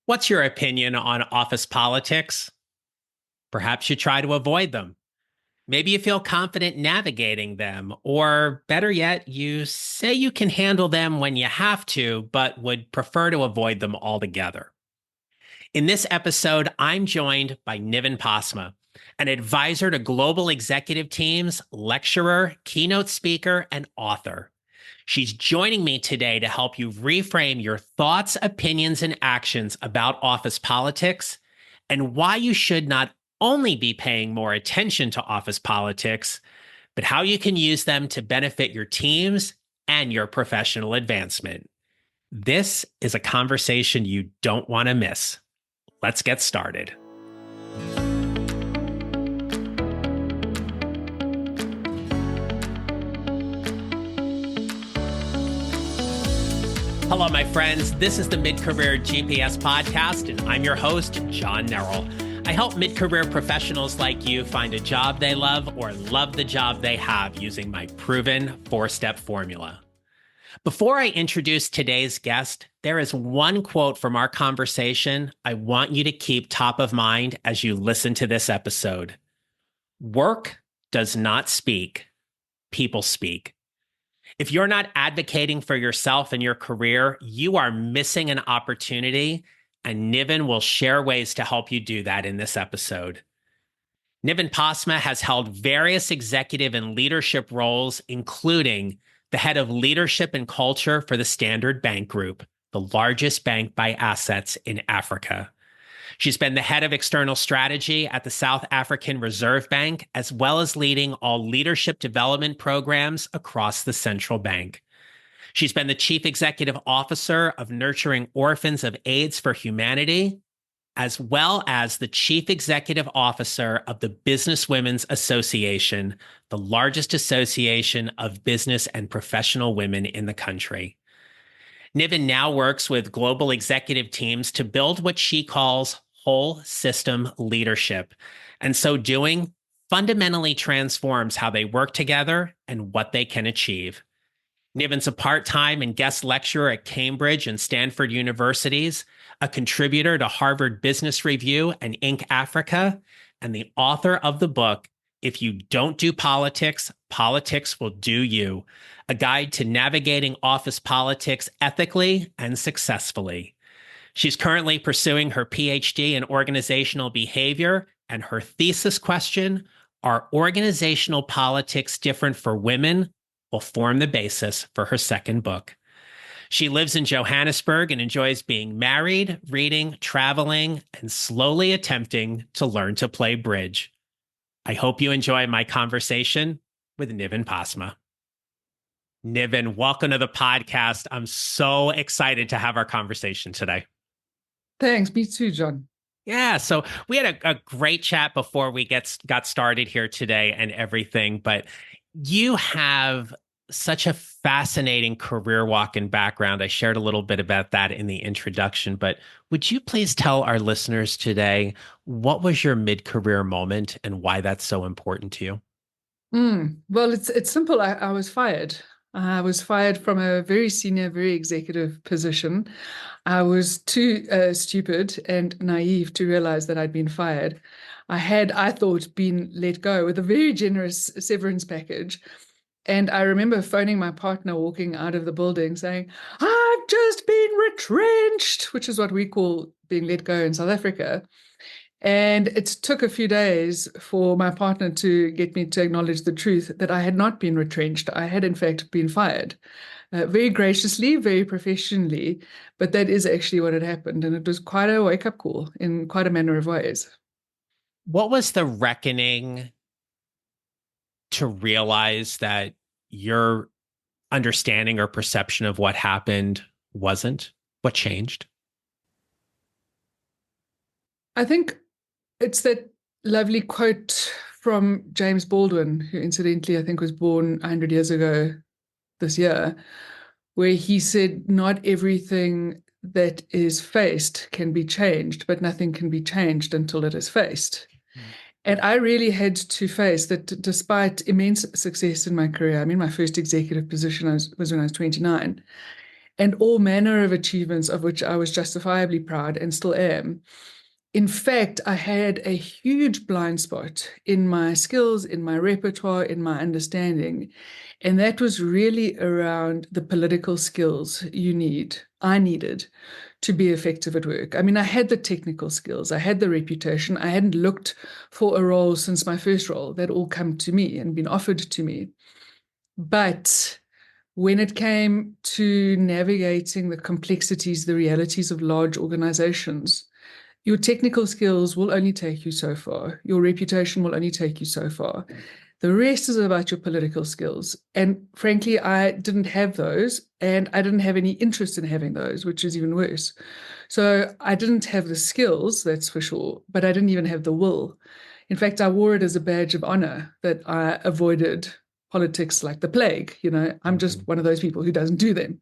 What's your opinion on office politics? Perhaps you try to avoid them. Maybe you feel confident navigating them, or better yet, you say you can handle them when you have to, but would prefer to avoid them altogether. In this episode, I'm joined by Niven Postma, an advisor to global executive teams, lecturer, keynote speaker, and author. She's joining me today to help you reframe your thoughts, opinions, and actions about office politics and why you should not only be paying more attention to office politics, but how you can use them to benefit your teams and your professional advancement. This is a conversation you don't want to miss. Let's get started. Hello, my friends. This is the Mid-Career GPS podcast, and I'm your host, John Nerrill. I help mid-career professionals like you find a job they love or love the job they have using my proven four-step formula. Before I introduce today's guest, there is one quote from our conversation I want you to keep top of mind as you listen to this episode. Work does not speak, people speak. If you're not advocating for yourself and your career, you are missing an opportunity, and Niven will share ways to help you do that in this episode. Niven Postma has held various executive and leadership roles, including the head of leadership and culture for the Standard Bank Group, the largest bank by assets in Africa. She's been the head of external strategy at the South African Reserve Bank, as well as leading all leadership development programs across the central bank. She's been the chief executive officer of Nurturing Orphans of AIDS for Humanity, as well as the chief executive officer of the Business Women's Association, the largest association of business and professional women in the country. Niven now works with global executive teams to build what she calls whole system leadership, and so doing fundamentally transforms how they work together and what they can achieve. Niven's a part-time and guest lecturer at Cambridge and Stanford Universities, a contributor to Harvard Business Review and Inc. Africa, and the author of the book, If You Don't Do Politics, Politics Will Do You, a guide to navigating office politics ethically and successfully. She's currently pursuing her PhD in organizational behavior, and her thesis question, Are Organizational Politics Different for Women?, will form the basis for her second book. She lives in Johannesburg and enjoys being married, reading, traveling, and slowly attempting to learn to play bridge. I hope you enjoy my conversation with Niven Postma. Niven, welcome to the podcast. I'm so excited to have our conversation today. Thanks. Me too, John. Yeah, so we had a great chat before we got started here today and everything, but you have such a fascinating career walk and background. I shared a little bit about that in the introduction, but would you please tell our listeners today what was your mid-career moment and why that's so important to you? Well, it's simple. I was fired. I was fired from a very senior, very executive position. I was too stupid and naive to realize that I'd been fired. I thought, been let go with a very generous severance package. And I remember phoning my partner walking out of the building saying, I've just been retrenched, which is what we call being let go in South Africa. And it took a few days for my partner to get me to acknowledge the truth that I had not been retrenched. I had, in fact, been fired. Very graciously, very professionally, but that is actually what had happened. And it was quite a wake-up call in quite a manner of ways. What was the reckoning to realize that your understanding or perception of what happened wasn't? What changed? I think it's that lovely quote from James Baldwin, who incidentally I think was born 100 years ago this year, where he said, not everything that is faced can be changed, but nothing can be changed until it is faced. And I really had to face that despite immense success in my career. I mean, my first executive position was when I was 29. and all manner of achievements of which I was justifiably proud and still am. In fact, I had a huge blind spot in my skills, in my repertoire, in my understanding. And that was really around the political skills I needed to be effective at work. I mean, I had the technical skills, I had the reputation. I hadn't looked for a role since my first role. That all come to me and been offered to me. But when it came to navigating the complexities, the realities of large organizations, your technical skills will only take you so far. Your reputation will only take you so far. The rest is about your political skills. And frankly, I didn't have those, and I didn't have any interest in having those, which is even worse. So I didn't have the skills, that's for sure, but I didn't even have the will. In fact, I wore it as a badge of honor that I avoided politics like the plague. I'm just one of those people who doesn't do them.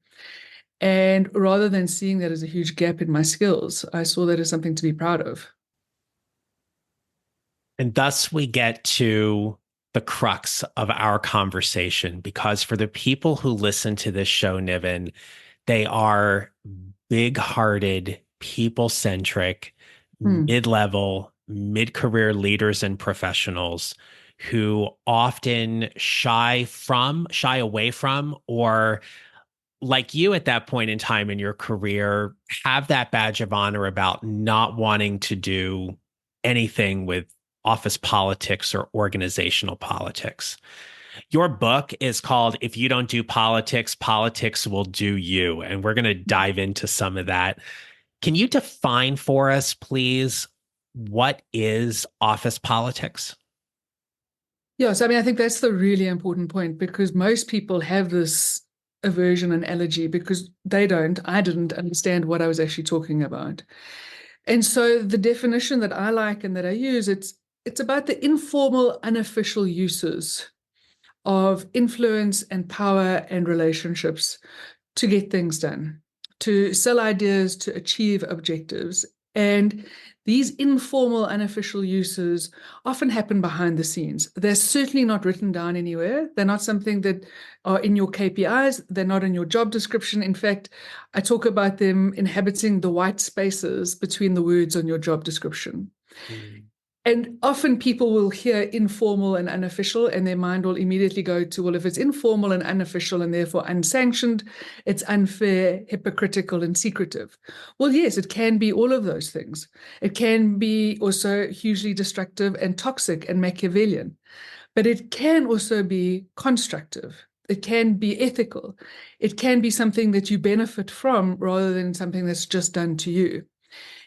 And rather than seeing that as a huge gap in my skills, I saw that as something to be proud of. And thus we get to the crux of our conversation, because for the people who listen to this show, Niven, they are big-hearted, people-centric, mid-level, mid-career leaders and professionals who often shy away from, or like you at that point in time in your career, have that badge of honor about not wanting to do anything with office politics or organizational politics. Your book is called If You Don't Do Politics, Politics Will Do You. And we're going to dive into some of that. Can you define for us, please, what is office politics? Yes, I mean, I think that's the really important point, because most people have this aversion and allergy because I didn't understand what I was actually talking about. And so the definition that I like and that I use, it's about the informal, unofficial uses of influence and power and relationships to get things done, to sell ideas, to achieve objectives. And these informal, unofficial uses often happen behind the scenes. They're certainly not written down anywhere. They're not something that are in your KPIs. They're not in your job description. In fact, I talk about them inhabiting the white spaces between the words on your job description. Mm. And often people will hear informal and unofficial, and their mind will immediately go to, well, if it's informal and unofficial and therefore unsanctioned, it's unfair, hypocritical, and secretive. Well, yes, it can be all of those things. It can be also hugely destructive and toxic and Machiavellian, but it can also be constructive. It can be ethical. It can be something that you benefit from rather than something that's just done to you.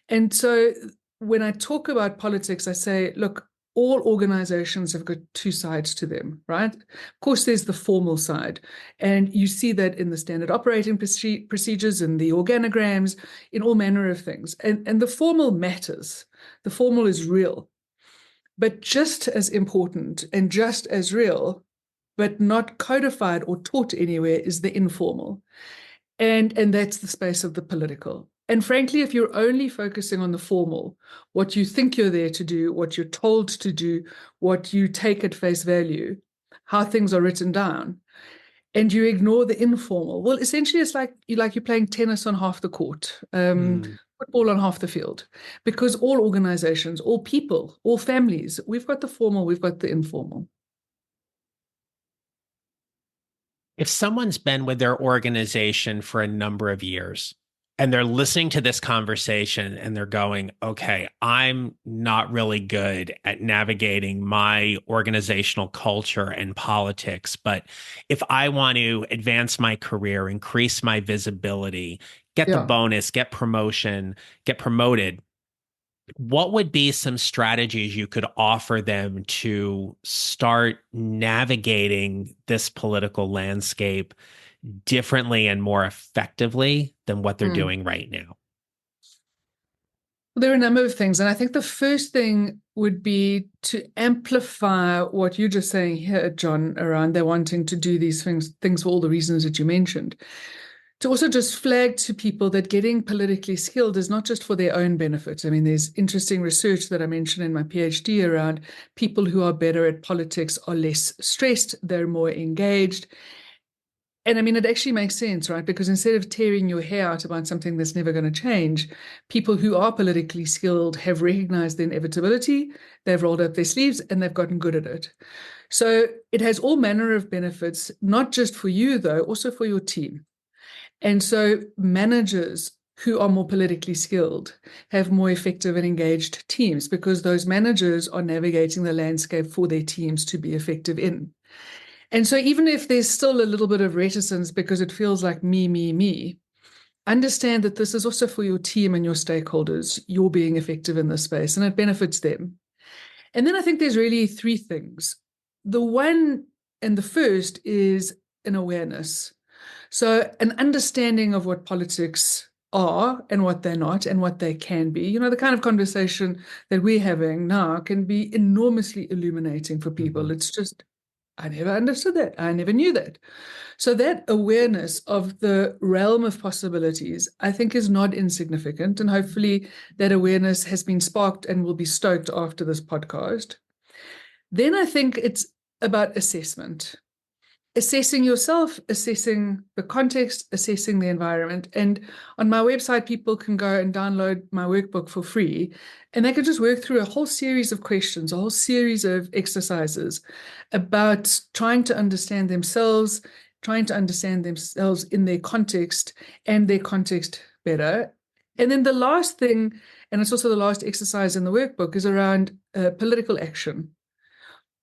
And so when I talk about politics, I say, look, all organizations have got two sides to them, right? Of course, there's the formal side. And you see that in the standard operating procedures, in the organograms, in all manner of things. And the formal matters. The formal is real. But just as important and just as real, but not codified or taught anywhere, is the informal. And that's the space of the political. And frankly, if you're only focusing on the formal, what you think you're there to do, what you're told to do, what you take at face value, how things are written down, and you ignore the informal, well, essentially it's like you're playing tennis on half the court, football on half the field, because all organizations, all people, all families, we've got the formal, we've got the informal. If someone's been with their organization for a number of years and they're listening to this conversation and they're going, okay, I'm not really good at navigating my organizational culture and politics, but if I want to advance my career, increase my visibility, get the bonus, get promotion, get promoted, what would be some strategies you could offer them to start navigating this political landscape differently and more effectively than what they're doing right now? Well, there are a number of things. And I think the first thing would be to amplify what you're just saying here, John, around they're wanting to do these things for all the reasons that you mentioned. To also just flag to people that getting politically skilled is not just for their own benefit. I mean, there's interesting research that I mentioned in my PhD around people who are better at politics are less stressed, they're more engaged. And I mean, it actually makes sense, right? Because instead of tearing your hair out about something that's never going to change, people who are politically skilled have recognized the inevitability, they've rolled up their sleeves, and they've gotten good at it. So it has all manner of benefits, not just for you, though, also for your team. And so managers who are more politically skilled have more effective and engaged teams because those managers are navigating the landscape for their teams to be effective in. And so even if there's still a little bit of reticence because it feels like me, understand that this is also for your team and your stakeholders. You're being effective in this space and it benefits them. And then I think there's really three things. The one and the first is an awareness. So an understanding of what politics are and what they're not and what they can be. You know, the kind of conversation that we're having now can be enormously illuminating for people. It's just, I never understood that. I never knew that. So that awareness of the realm of possibilities, I think, is not insignificant. And hopefully that awareness has been sparked and will be stoked after this podcast. Then I think it's about assessment. Assessing yourself, assessing the context, assessing the environment. And on my website, people can go and download my workbook for free, and they can just work through a whole series of questions, a whole series of exercises about trying to understand themselves, in their context and their context better. And then the last thing, and it's also the last exercise in the workbook, is around political action.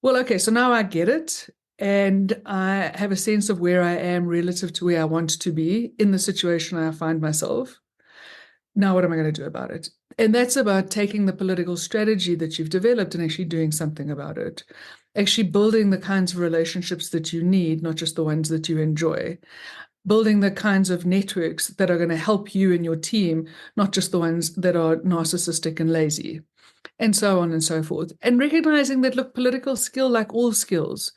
Well, okay, so now I get it. And I have a sense of where I am relative to where I want to be in the situation I find myself. Now, what am I going to do about it? And that's about taking the political strategy that you've developed and actually doing something about it. Actually building the kinds of relationships that you need, not just the ones that you enjoy. Building the kinds of networks that are going to help you and your team, not just the ones that are narcissistic and lazy, and so on and so forth. And recognizing that, look, political skill, like all skills,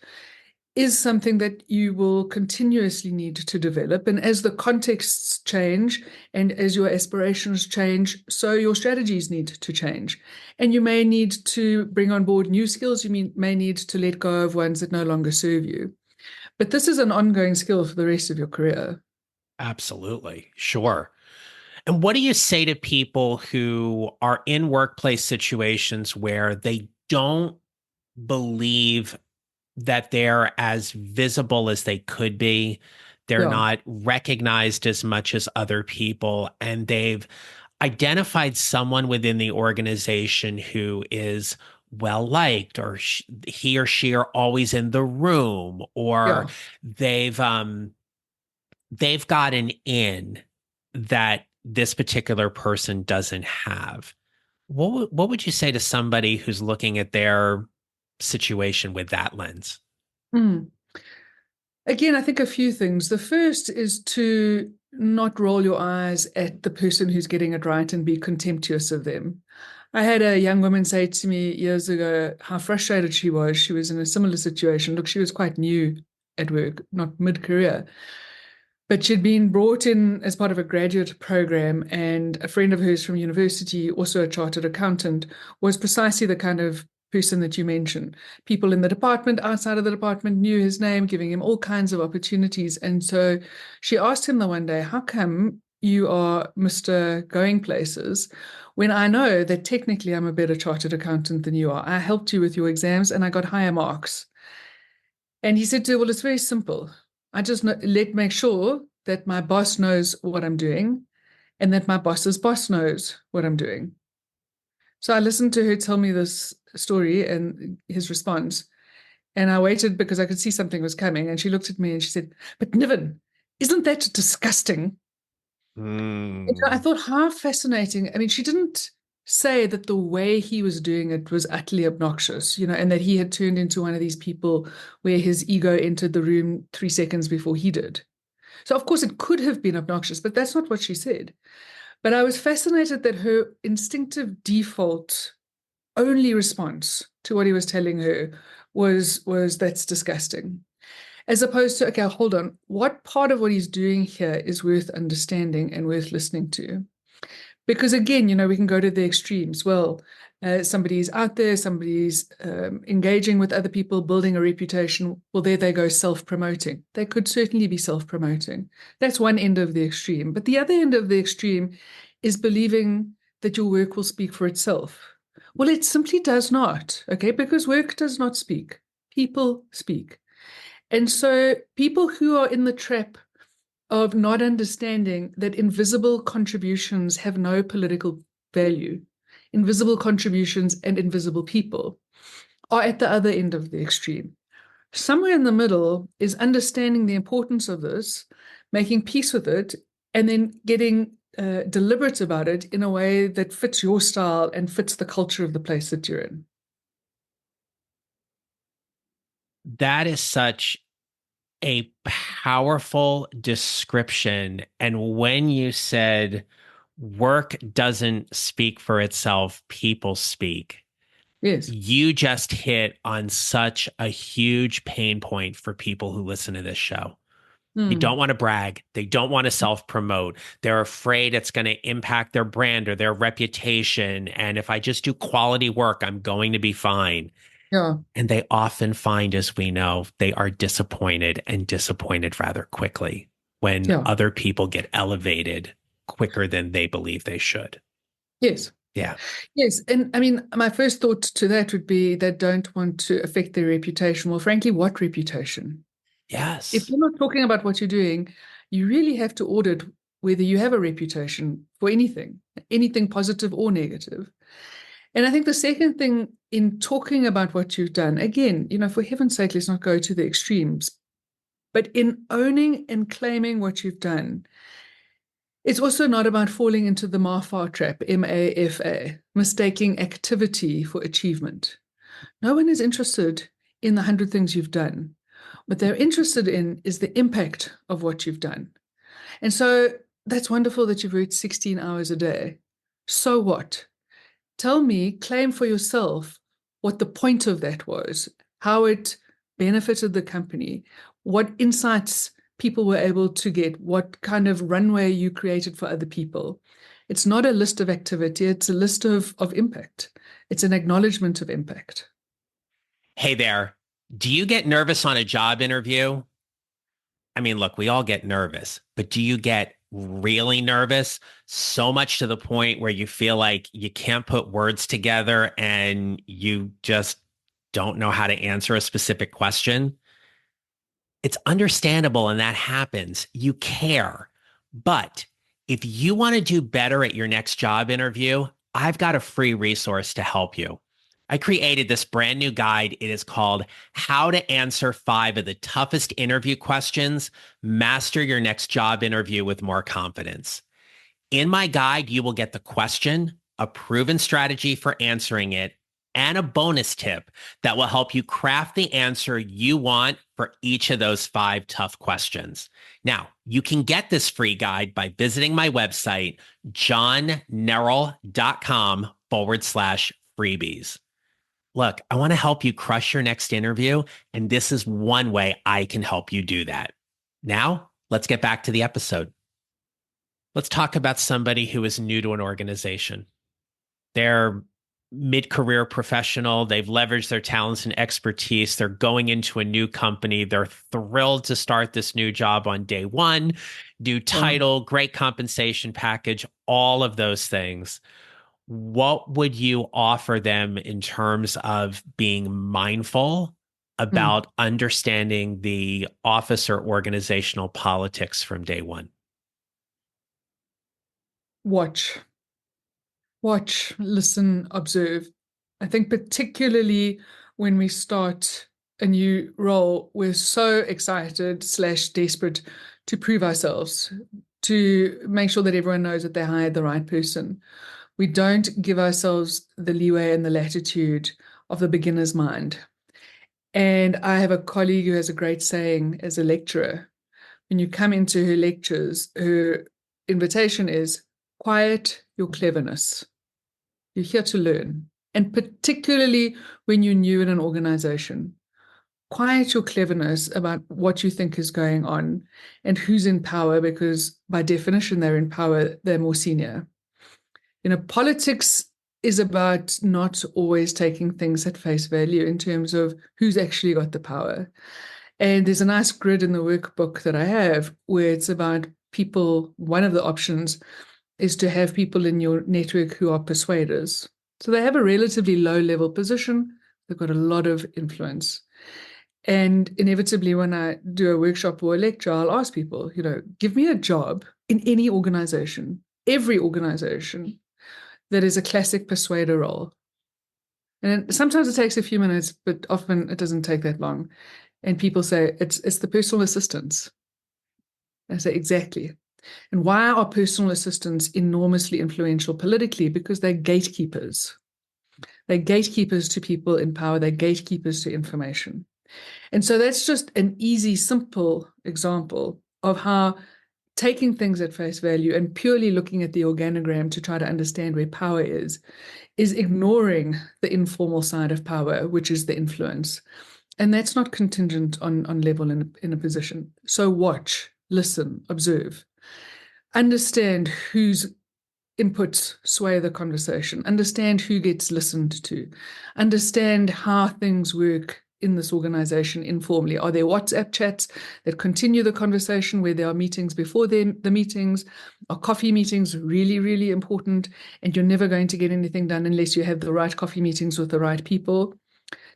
is something that you will continuously need to develop. And as the contexts change and as your aspirations change, so your strategies need to change. And you may need to bring on board new skills. You may need to let go of ones that no longer serve you. But this is an ongoing skill for the rest of your career. Absolutely. Sure. And what do you say to people who are in workplace situations where they don't believe that they're as visible as they could be? They're Yeah. not recognized as much as other people, and they've identified someone within the organization who is well liked, or he or she are always in the room, or Yeah. they've they've got an in that this particular person doesn't have. What would you say to somebody who's looking at their situation with that lens? Mm. Again, I think a few things. The first is to not roll your eyes at the person who's getting it right and be contemptuous of them. I had a young woman say to me years ago how frustrated she was. She was in a similar situation. Look, she was quite new at work, not mid-career, but she'd been brought in as part of a graduate program, and a friend of hers from university, also a chartered accountant, was precisely the kind of person that you mentioned. People in the department, outside of the department, knew his name, giving him all kinds of opportunities. And so she asked him the one day, how come you are Mr. Going Places when I know that technically I'm a better chartered accountant than you are? I helped you with your exams and I got higher marks. And he said to her, well, it's very simple. I just make sure that my boss knows what I'm doing and that my boss's boss knows what I'm doing. So I listened to her tell me this story and his response. And I waited because I could see something was coming. And she looked at me and she said, but Niven, isn't that disgusting? And I Mm. thought, how fascinating. I mean, she didn't say that the way he was doing it was utterly obnoxious, and that he had turned into one of these people where his ego entered the room 3 seconds before he did. So, of course, it could have been obnoxious, but that's not what she said. But I was fascinated that her instinctive default only response to what he was telling her was that's disgusting. As opposed to, okay, hold on, what part of what he's doing here is worth understanding and worth listening to? Because again, we can go to the extremes. Well, somebody's out there, somebody's engaging with other people, building a reputation. Well, there they go, self-promoting. They could certainly be self-promoting. That's one end of the extreme. But the other end of the extreme is believing that your work will speak for itself. Well, it simply does not, okay? Because work does not speak. People speak. And so people who are in the trap of not understanding that invisible contributions have no political value, invisible contributions and invisible people are at the other end of the extreme. Somewhere in the middle is understanding the importance of this, making peace with it, and then getting deliberate about it in a way that fits your style and fits the culture of the place that you're in. That is such a powerful description. And when you said work doesn't speak for itself, people speak, Yes. you just hit on such a huge pain point for people who listen to this show. They don't want to brag. They don't want to self-promote. They're afraid it's going to impact their brand or their reputation. And if I just do quality work, I'm going to be fine. Yeah. And they often find, as we know, they are disappointed and disappointed rather quickly when Yeah. other people get elevated quicker than they believe they should. Yes. Yeah. Yes. And I mean, my first thought to that would be they don't want to affect their reputation. Well, frankly, what reputation? If Yes. you're not talking about what you're doing, you really have to audit whether you have a reputation for anything positive or negative. And I think the second thing in talking about what you've done, again, for heaven's sake, let's not go to the extremes, but in owning and claiming what you've done, it's also not about falling into the MAFA trap, MAFA, mistaking activity for achievement. No one is interested in the 100 things you've done. What they're interested in is the impact of what you've done. And so that's wonderful that you've worked 16 hours a day. So what? Tell me, claim for yourself what the point of that was, how it benefited the company, what insights people were able to get, what kind of runway you created for other people. It's not a list of activity, it's a list of impact. It's an acknowledgement of impact. Hey there. Do you get nervous on a job interview? I mean, look, we all get nervous, but do you get really nervous? So much to the point where you feel like you can't put words together and you just don't know how to answer a specific question? It's understandable and that happens. You care. But if you want to do better at your next job interview, I've got a free resource to help you. I created this brand new guide. It is called How to Answer 5 of the Toughest Interview Questions, Master Your Next Job Interview with More Confidence. In my guide, you will get the question, a proven strategy for answering it, and a bonus tip that will help you craft the answer you want for each of those 5 tough questions. Now, you can get this free guide by visiting my website, johnneral.com/freebies. Look, I want to help you crush your next interview, and this is one way I can help you do that. Now, let's get back to the episode. Let's talk about somebody who is new to an organization. They're mid-career professional. They've leveraged their talents and expertise. They're going into a new company. They're thrilled to start this new job on day one. New title, great compensation package, all of those things. What would you offer them in terms of being mindful about understanding the office or organizational politics from day one? Watch, listen, observe. I think particularly when we start a new role, we're so excited / desperate to prove ourselves, to make sure that everyone knows that they hired the right person. We don't give ourselves the leeway and the latitude of the beginner's mind. And I have a colleague who has a great saying as a lecturer. When you come into her lectures, her invitation is quiet your cleverness. You're here to learn. And particularly when you're new in an organization, quiet your cleverness about what you think is going on and who's in power, because by definition, they're in power, they're more senior. Politics is about not always taking things at face value in terms of who's actually got the power. And there's a nice grid in the workbook that I have where it's about people. One of the options is to have people in your network who are persuaders. So they have a relatively low level position, they've got a lot of influence. And inevitably, when I do a workshop or a lecture, I'll ask people, give me a job in any organization, every organization, that is a classic persuader role. And sometimes it takes a few minutes, but often it doesn't take that long. And people say, it's the personal assistants. I say, exactly. And why are personal assistants enormously influential politically? Because they're gatekeepers. They're gatekeepers to people in power. They're gatekeepers to information. And so that's just an easy, simple example of how taking things at face value and purely looking at the organogram to try to understand where power is ignoring the informal side of power, which is the influence. And that's not contingent on level in a position. So watch, listen, observe. Understand whose inputs sway the conversation. Understand who gets listened to. Understand how things work in this organization informally. Are there WhatsApp chats that continue the conversation where there are meetings before the meetings? Are coffee meetings really, really important? And you're never going to get anything done unless you have the right coffee meetings with the right people.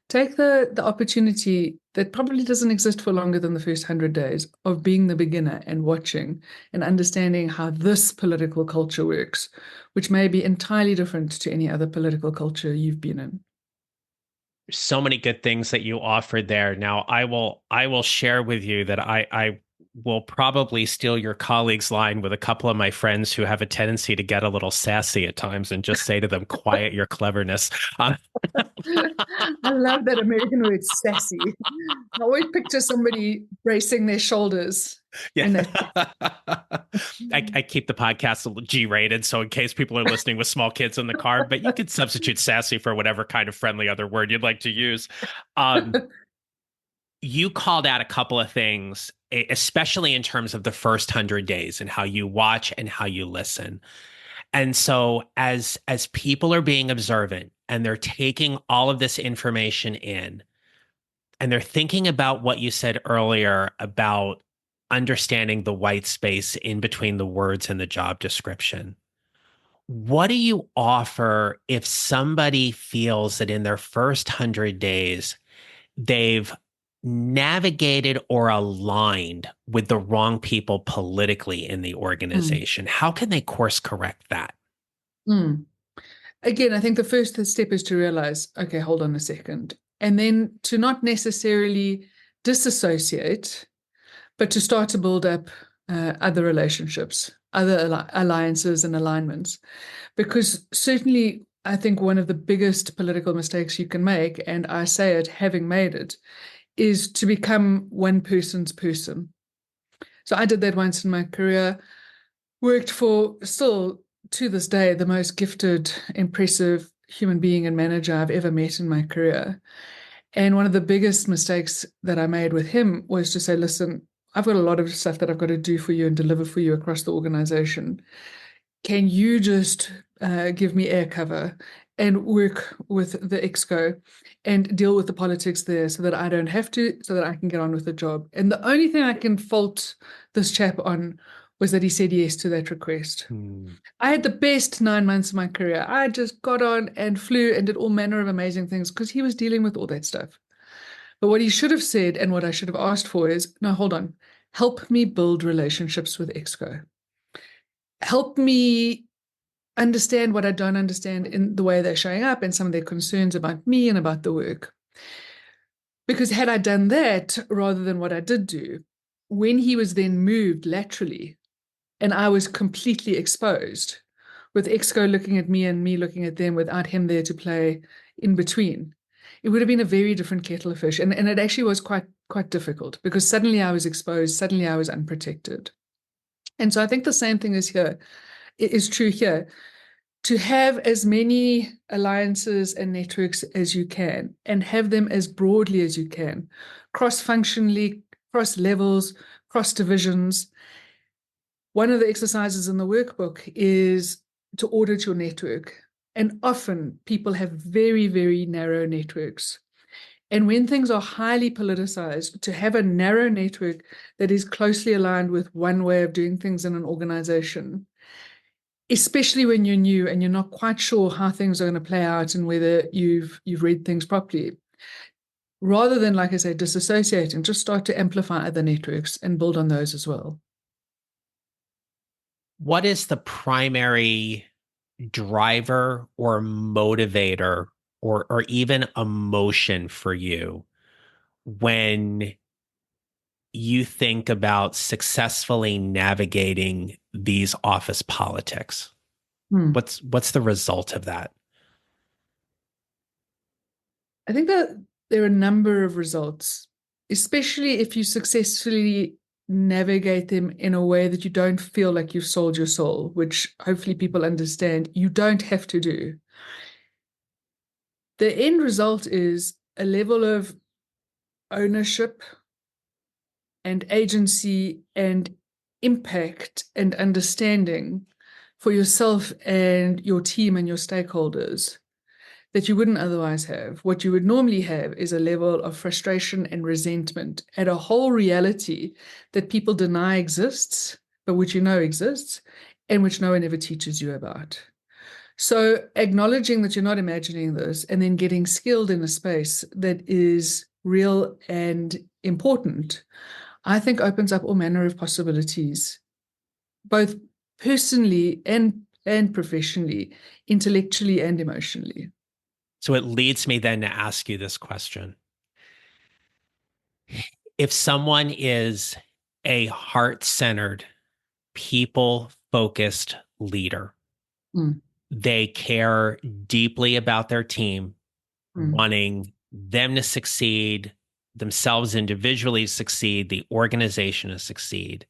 Take the opportunity that probably doesn't exist for longer than the first 100 days of being the beginner and watching and understanding how this political culture works, which may be entirely different to any other political culture you've been in. So many good things that you offered there. Now, I will share with you that I will probably steal your colleague's line with a couple of my friends who have a tendency to get a little sassy at times and just say to them, quiet your cleverness. I love that American word, sassy. I always picture somebody bracing their shoulders. Yeah. I keep the podcast a little G-rated, so in case people are listening with small kids in the car, but you could substitute sassy for whatever kind of friendly other word you'd like to use. You called out a couple of things, especially in terms of the first 100 days and how you watch and how you listen. And so as people are being observant and they're taking all of this information in and they're thinking about what you said earlier about understanding the white space in between the words and the job description. What do you offer if somebody feels that in their first 100 days, they've navigated or aligned with the wrong people politically in the organization? How can they course correct that? Mm. Again, I think the first step is to realize, okay, hold on a second. And then to not necessarily disassociate, but to start to build up other relationships, other alliances and alignments. Because certainly, I think one of the biggest political mistakes you can make, and I say it having made it, is to become one person's person. So I did that once in my career, worked for still to this day the most gifted, impressive human being and manager I've ever met in my career. And one of the biggest mistakes that I made with him was to say, listen, I've got a lot of stuff that I've got to do for you and deliver for you across the organization. Can you just give me air cover and work with the exco and deal with the politics there so that I don't have to, so that I can get on with the job? And the only thing I can fault this chap on was that he said yes to that request. I had the best 9 months of my career. I just got on and flew and did all manner of amazing things because he was dealing with all that stuff. But what he should have said and what I should have asked for is, no, hold on, help me build relationships with exco. Help me understand what I don't understand in the way they're showing up and some of their concerns about me and about the work. Because had I done that rather than what I did do, when he was then moved laterally and I was completely exposed, with Exco looking at me and me looking at them without him there to play in between, it would have been a very different kettle of fish. And it actually was quite difficult because suddenly I was exposed, suddenly I was unprotected. And so I think the same thing is true here. To have as many alliances and networks as you can and have them as broadly as you can, cross-functionally, cross levels, cross divisions. One of the exercises in the workbook is to audit your network. And often people have very, very narrow networks. And when things are highly politicized, to have a narrow network that is closely aligned with one way of doing things in an organization, especially when you're new and you're not quite sure how things are going to play out and whether you've read things properly, rather than, like I say, disassociating, just start to amplify other networks and build on those as well. What is the primary driver or motivator or even emotion for you when you think about successfully navigating these office politics? What's the result of that? I think that there are a number of results, especially if you successfully navigate them in a way that you don't feel like you've sold your soul, which hopefully people understand you don't have to do. The end result is a level of ownership and agency and impact and understanding for yourself and your team and your stakeholders that you wouldn't otherwise have. What you would normally have is a level of frustration and resentment at a whole reality that people deny exists, but which you know exists, and which no one ever teaches you about. So acknowledging that you're not imagining this and then getting skilled in a space that is real and important, I think opens up all manner of possibilities, both personally and professionally, intellectually and emotionally. So it leads me then to ask you this question. If someone is a heart-centered, people-focused leader, they care deeply about their team, wanting them to succeed, themselves individually succeed, the organization to succeed.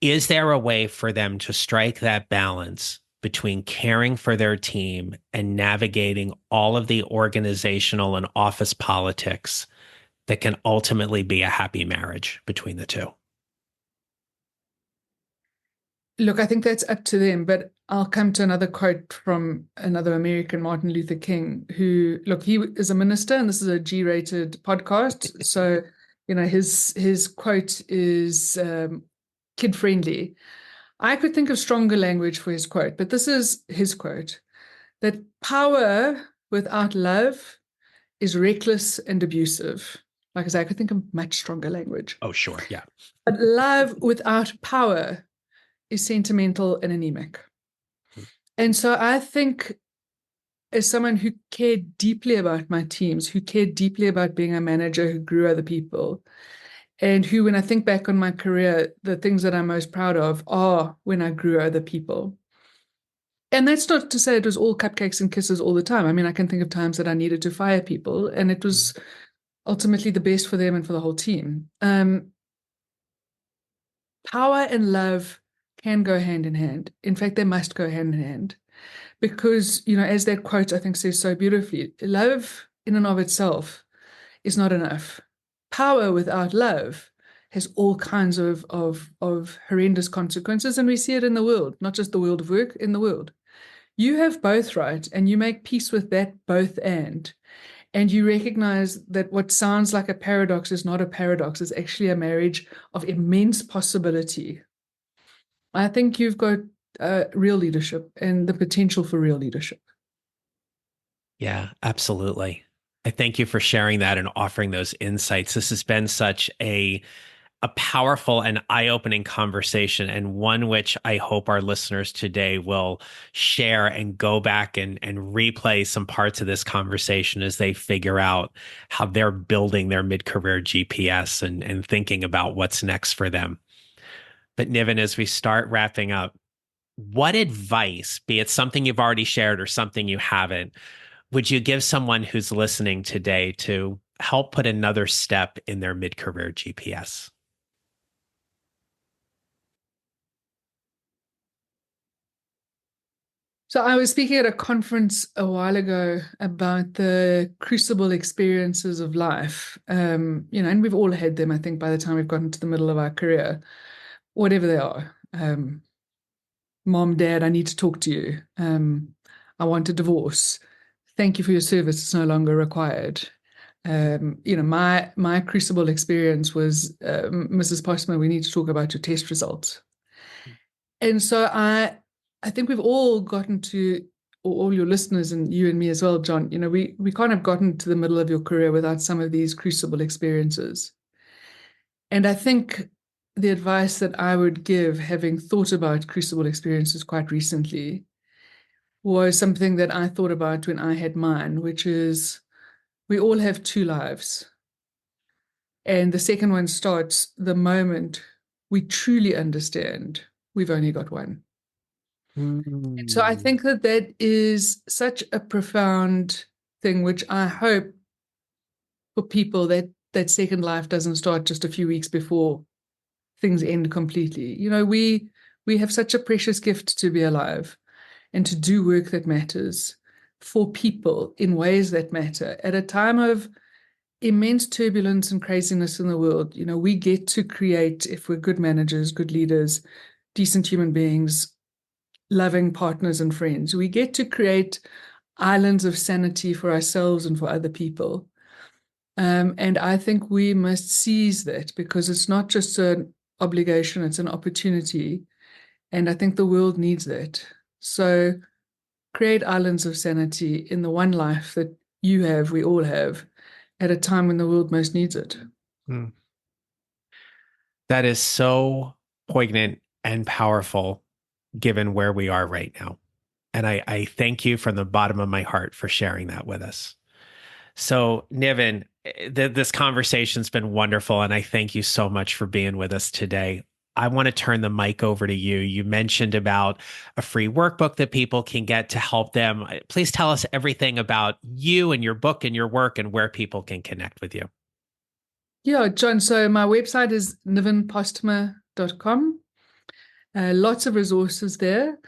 Is there a way for them to strike that balance between caring for their team and navigating all of the organizational and office politics that can ultimately be a happy marriage between the two? Look, I think that's up to them, but I'll come to another quote from another American, Martin Luther King, who, look, he is a minister, and this is a G-rated podcast. So, his quote is kid-friendly. I could think of stronger language for his quote, but this is his quote, that power without love is reckless and abusive. Like I say, I could think of much stronger language. Oh, sure. Yeah. But love without power is sentimental and anemic. And so I think, as someone who cared deeply about my teams, who cared deeply about being a manager who grew other people, and who, when I think back on my career, the things that I'm most proud of are when I grew other people. And that's not to say it was all cupcakes and kisses all the time. I mean, I can think of times that I needed to fire people, and it was ultimately the best for them and for the whole team. Power and love can go hand in hand. In fact, they must go hand in hand. Because, as that quote, I think, says so beautifully, love in and of itself is not enough. Power without love has all kinds of horrendous consequences, and we see it in the world, not just the world of work, in the world. You have both, right? And you make peace with that both and you recognize that what sounds like a paradox is not a paradox. It's actually a marriage of immense possibility. I think you've got real leadership and the potential for real leadership. Yeah, absolutely. I thank you for sharing that and offering those insights. This has been such a powerful and eye-opening conversation, and one which I hope our listeners today will share and go back and replay some parts of this conversation as they figure out how they're building their mid-career GPS and thinking about what's next for them. But Niven, as we start wrapping up, what advice, be it something you've already shared or something you haven't, would you give someone who's listening today to help put another step in their mid-career GPS? So I was speaking at a conference a while ago about the crucible experiences of life, and we've all had them, I think, by the time we've gotten to the middle of our career, whatever they are. Mom, Dad, I need to talk to you. I want a divorce. Thank you for your service. It's no longer required. My crucible experience was, Mrs. Postma, we need to talk about your test results. And so I think we've all gotten to, or all your listeners and you and me as well, John, we can't have gotten to the middle of your career without some of these crucible experiences. And I think the advice that I would give, having thought about crucible experiences quite recently, was something that I thought about when I had mine, which is we all have two lives. And the second one starts the moment we truly understand we've only got one. So I think that is such a profound thing, which I hope for people that second life doesn't start just a few weeks before things end completely. We have such a precious gift to be alive and to do work that matters for people in ways that matter at a time of immense turbulence and craziness in the world. We get to create, if we're good managers, good leaders, decent human beings, loving partners and friends, we get to create islands of sanity for ourselves and for other people. And I think we must seize that, because it's not just an obligation, it's an opportunity. And I think the world needs that. So create islands of sanity in the one life that you have, we all have, at a time when the world most needs it. That is so poignant and powerful given where we are right now. And I thank you from the bottom of my heart for sharing that with us. So, Niven, this conversation's been wonderful, and I thank you so much for being with us today. I want to turn the mic over to you. You mentioned about a free workbook that people can get to help them. Please tell us everything about you and your book and your work and where people can connect with you. Yeah, John. So my website is nivenpostma.com. Lots of resources there.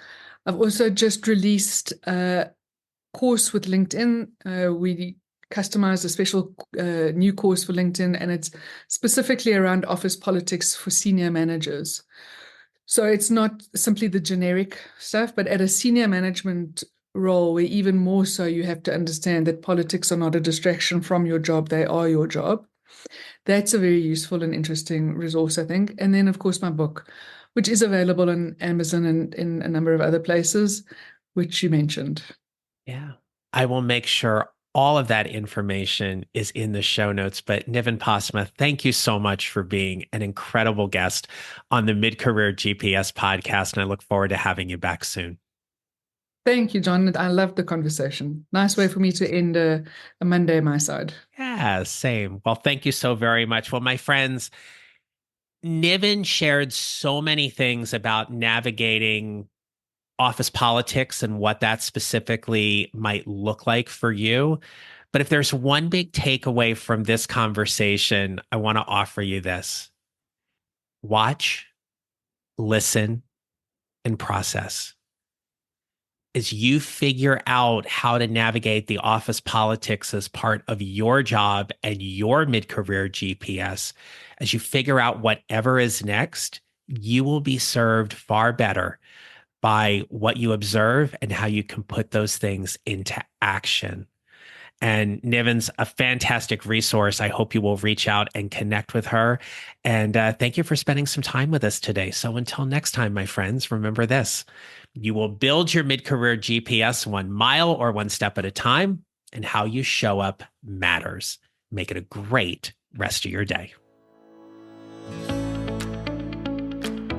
I've also just released a course with LinkedIn. We customized a special new course for LinkedIn, and it's specifically around office politics for senior managers. So it's not simply the generic stuff, but at a senior management role, where even more so you have to understand that politics are not a distraction from your job, they are your job. That's a very useful and interesting resource, I think. And then, of course, my book, which is available on Amazon and in a number of other places, which you mentioned. Yeah. I will make sure all of that information is in the show notes. But Niven Postma, thank you so much for being an incredible guest on the Mid-Career GPS podcast. And I look forward to having you back soon. Thank you, John. I loved the conversation. Nice way for me to end a Monday my side. Yeah, same. Well, thank you so very much. Well, my friends, Niven shared so many things about navigating office politics and what that specifically might look like for you. But if there's one big takeaway from this conversation, I want to offer you this: watch, listen, and process. As you figure out how to navigate the office politics as part of your job and your mid-career GPS, as you figure out whatever is next, you will be served far better by what you observe and how you can put those things into action. And Niven's a fantastic resource. I hope you will reach out and connect with her. And thank you for spending some time with us today. So until next time, my friends, remember this: you will build your mid-career GPS 1 mile or 1 step at a time, and how you show up matters. Make it a great rest of your day.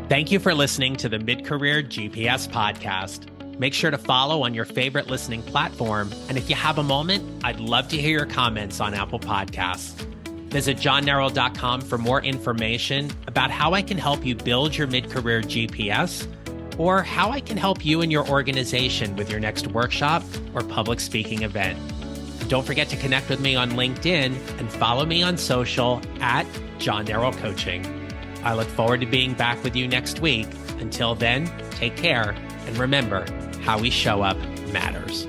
Thank you for listening to the Mid-Career GPS podcast. Make sure to follow on your favorite listening platform. And if you have a moment, I'd love to hear your comments on Apple Podcasts. Visit johnneral.com for more information about how I can help you build your mid-career GPS, or how I can help you and your organization with your next workshop or public speaking event. Don't forget to connect with me on LinkedIn and follow me on social at John Neral Coaching. I look forward to being back with you next week. Until then, take care, and remember, how we show up matters.